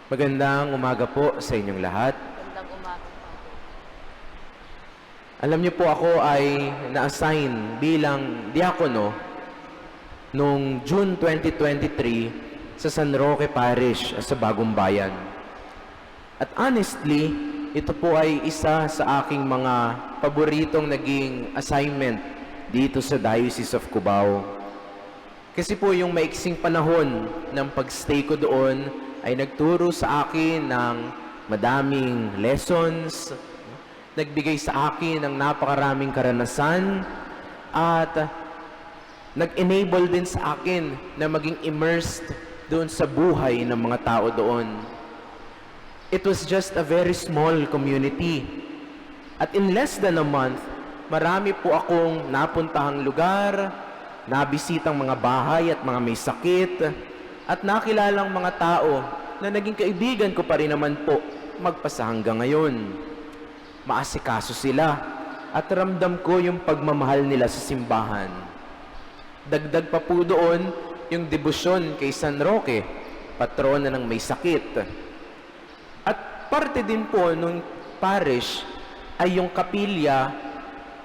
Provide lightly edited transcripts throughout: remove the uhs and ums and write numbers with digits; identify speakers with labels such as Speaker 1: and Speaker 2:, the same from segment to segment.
Speaker 1: Magandang umaga po sa inyong lahat.
Speaker 2: Magandang umaga po.
Speaker 1: Alam niyo po ako ay na-assign bilang diakono noong June 2023 sa San Roque Parish sa Bagong Bayan. At honestly, ito po ay isa sa aking mga paboritong naging assignment dito sa Diocese of Cubao. Kasi po yung maiksing panahon ng pagstay ko doon ay nagturo sa akin ng madaming lessons, nagbigay sa akin ng napakaraming karanasan, at nag-enable din sa akin na maging immersed doon sa buhay ng mga tao doon. It was just a very small community. At in less than a month, marami po akong napuntahang lugar, nabisitang mga bahay at mga may sakit, at nakilalang mga tao na naging kaibigan ko pa rin naman po magpasa hanggang ngayon. Maasikaso sila at ramdam ko yung pagmamahal nila sa simbahan. Dagdag pa po doon yung debosyon kay San Roque, patrona ng may sakit. At parte din po nung parish ay yung kapilya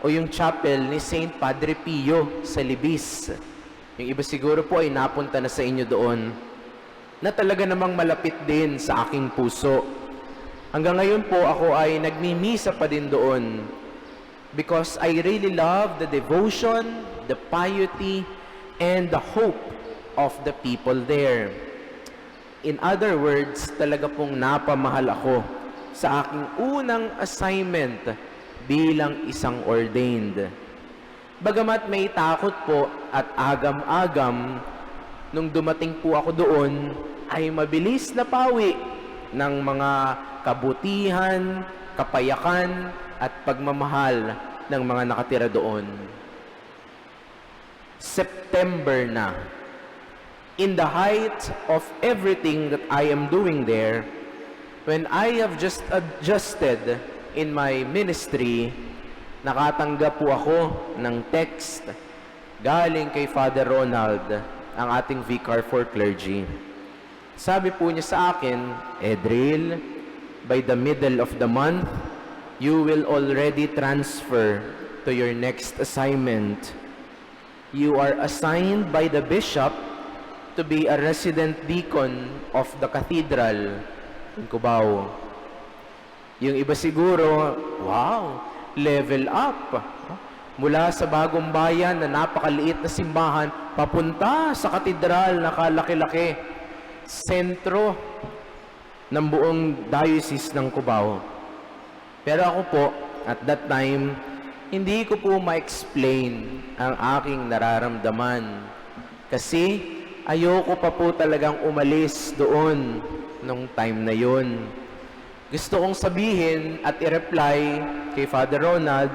Speaker 1: o yung chapel ni Saint Padre Pio sa Libis. Yung iba siguro po ay napunta na sa inyo doon, na talaga namang malapit din sa aking puso. Hanggang ngayon po ako ay nagmimisa pa din doon because I really love the devotion, the piety, and the hope of the people there. In other words, talaga pong napamahal ako sa aking unang assignment bilang isang ordained. Bagamat may takot po at agam-agam, nung dumating po ako doon, ay mabilis na pawi ng mga kabutihan, kapayakan, at pagmamahal ng mga nakatira doon. September na. In the height of everything that I am doing there, when I have just adjusted in my ministry, nakatanggap po ako ng text galing kay Father Ronald, ang ating Vicar for Clergy. Sabi po niya sa akin, Edril, by the middle of the month, you will already transfer to your next assignment. You are assigned by the bishop to be a resident deacon of the cathedral in Cubao. Yung iba siguro, wow, level up. Mula sa Bagong Bayan na napakaliit na simbahan, papunta sa katedral na kalaki-laki, sentro ng buong diocese ng Cubao. Pero ako po, at that time, hindi ko po ma-explain ang aking nararamdaman. Kasi ayoko pa po talagang umalis doon nung time na yun. Gusto kong sabihin at i-reply kay Father Ronald,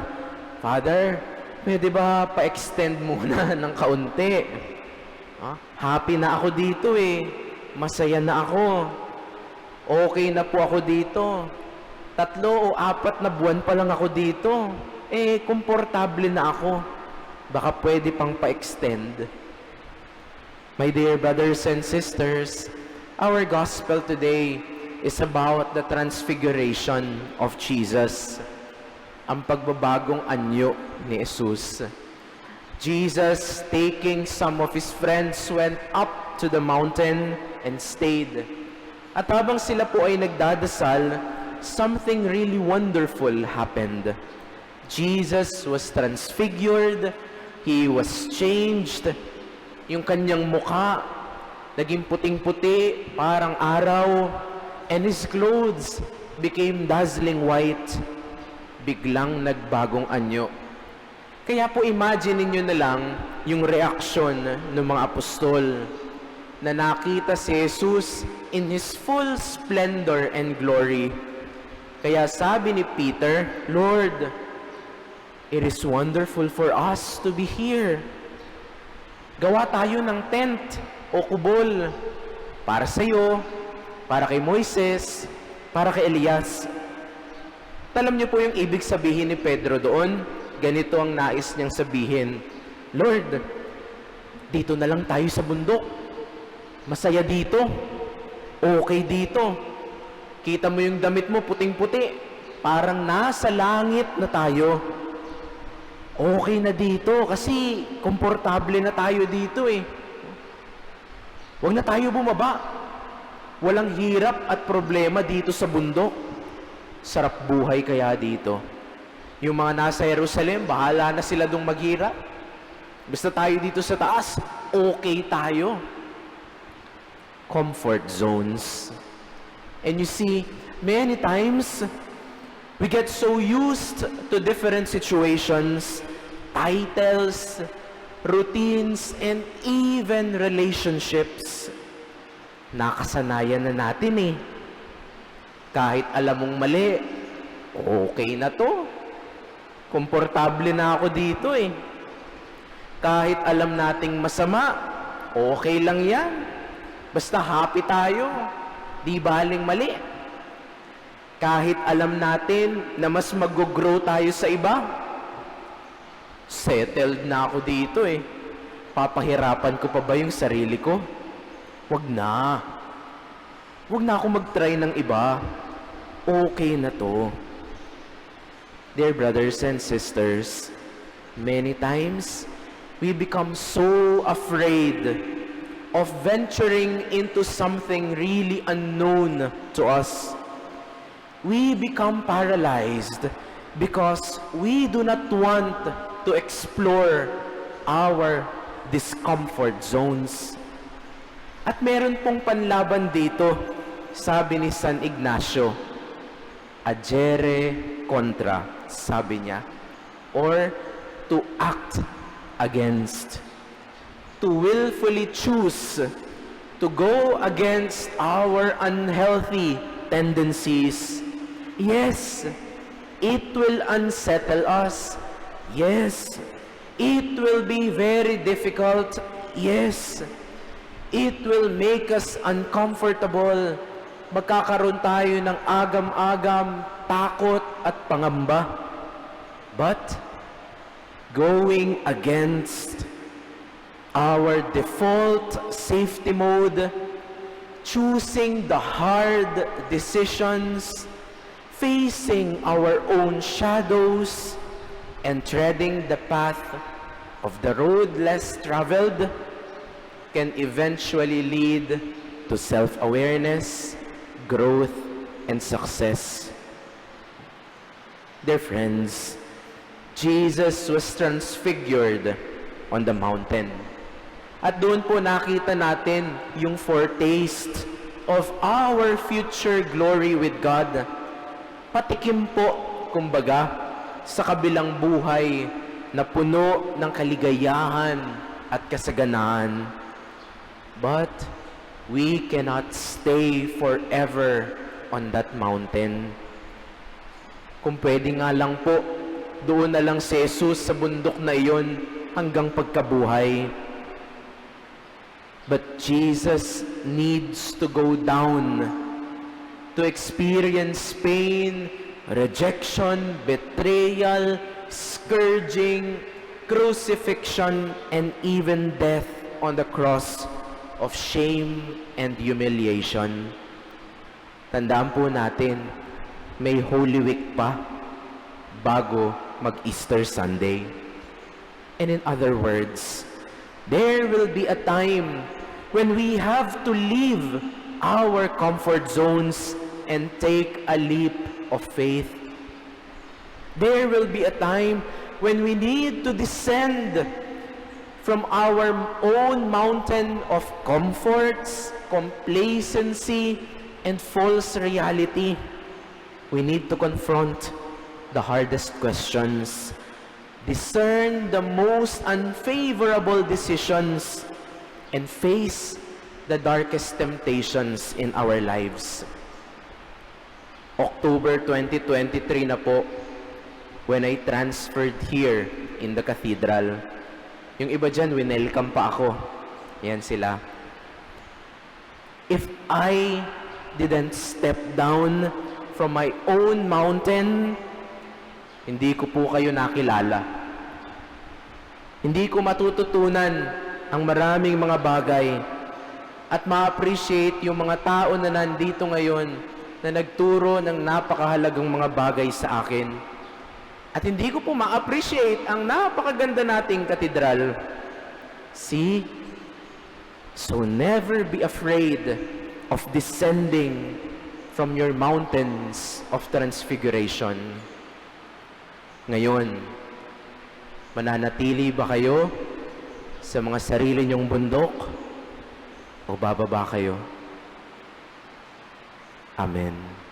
Speaker 1: Father, pwede ba pa-extend muna ng kaunti? Happy na ako dito eh. Masaya na ako. Okay na po ako dito. 3 o 4 na buwan pa lang ako dito. Eh, komportable na ako. Baka pwede pang pa-extend. My dear brothers and sisters, our gospel today is about the transfiguration of Jesus. Ang pagbabagong anyo ni Jesus. Jesus, taking some of his friends, went up to the mountain and stayed. At habang sila po ay nagdadasal, something really wonderful happened. Jesus was transfigured, he was changed, yung kanyang mukha naging puting-puti, parang araw, and his clothes became dazzling white. Biglang nagbagong anyo. Kaya po imagine niyo na lang yung reaksyon ng mga apostol na nakita si Jesus in his full splendor and glory. Kaya sabi ni Peter, Lord, it is wonderful for us to be here. Gawa tayo ng tent o kubol para sa iyo, para kay Moises, para kay Elias. Alam niyo po yung ibig sabihin ni Pedro doon? Ganito ang nais niyang sabihin, Lord, dito na lang tayo sa bundok. Masaya dito. Okay dito. Kita mo yung damit mo, puting-puti. Parang nasa langit na tayo. Okay na dito kasi komportable na tayo dito eh. Huwag na tayo bumaba. Walang hirap at problema dito sa bundok. Sarap buhay kaya dito. Yung mga nasa Jerusalem, bahala na sila dong maghirap. Basta tayo dito sa taas, okay tayo. Comfort zones. And you see, many times, we get so used to different situations, titles, routines, and even relationships. Nakasanayan na natin eh. Kahit alam mong mali, okay na to. Komportable na ako dito eh. Kahit alam nating masama, okay lang yan. Basta happy tayo. Di baling mali. Kahit alam natin na mas mag-grow tayo sa iba, settled na ako dito eh. Papahirapan ko pa ba yung sarili ko? Wag na. Wag na ako mag-try ng iba. Okay na to. Dear brothers and sisters, many times we become so afraid of venturing into something really unknown to us. We become paralyzed because we do not want to explore our discomfort zones. At meron pong panlaban dito, sabi ni San Ignacio, agere contra, sabi niya, or to act against, to willfully choose to go against our unhealthy tendencies. Yes, it will unsettle us. Yes, it will be very difficult. Yes, it will make us uncomfortable. Magkakaroon tayo ng agam-agam, takot at pangamba. But going against our default safety mode, choosing the hard decisions, facing our own shadows, and treading the path of the road less traveled can eventually lead to self-awareness, growth, and success. Dear friends, Jesus was transfigured on the mountain. At doon po nakita natin yung foretaste of our future glory with God. Patikim po, kumbaga, sa kabilang buhay na puno ng kaligayahan at kasaganaan. But we cannot stay forever on that mountain. Kung pwede nga lang po, doon na lang si Jesus sa bundok na iyon hanggang pagkabuhay. But Jesus needs to go down to experience pain, rejection, betrayal, scourging, crucifixion, and even death on the cross of shame and humiliation. Tandaan po natin, may Holy Week pa bago mag-Easter Sunday. And in other words, there will be a time when we have to leave our comfort zones and take a leap of faith. There will be a time when we need to descend from our own mountain of comforts, complacency, and false reality. We need to confront the hardest questions, discern the most unfavorable decisions, and face the darkest temptations in our lives. October 2023 na po, when I transferred here in the cathedral. Yung iba dyan, winelcome pa ako. Yan sila. If I didn't step down from my own mountain, hindi ko po kayo nakilala. Hindi ko matututunan ang maraming mga bagay at ma-appreciate yung mga tao na nandito ngayon na nagturo ng napakahalagang mga bagay sa akin. At hindi ko po ma-appreciate ang napakaganda nating katedral. See? So never be afraid of descending from your mountains of transfiguration. Ngayon, mananatili ba kayo sa mga sarili niyong bundok o bababa kayo? Amen.